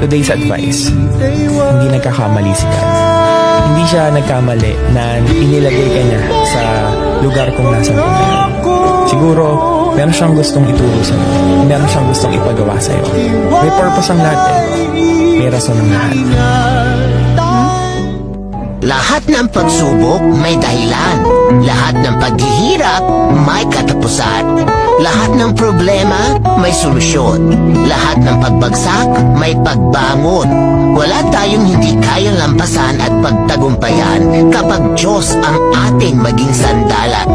today's advice, hindi nagkakamali si God. Hindi siya nagkamali na inilagay ka niya sa lugar kung nasan ka ngayon. Siguro, meron siyang gustong ituro sa'yo. Meron siyang gustong ipagawa sa'yo. May purpose ang lahat eh. May rason ang lahat. Lahat ng pagsubok may dahilan. Lahat ng paghihirap may katapusan. Lahat ng problema may solusyon. Lahat ng pagbagsak may pagbangon. Wala tayong hindi kayang lampasan at pagtagumpayan kapag Diyos ang ating maging sandalan.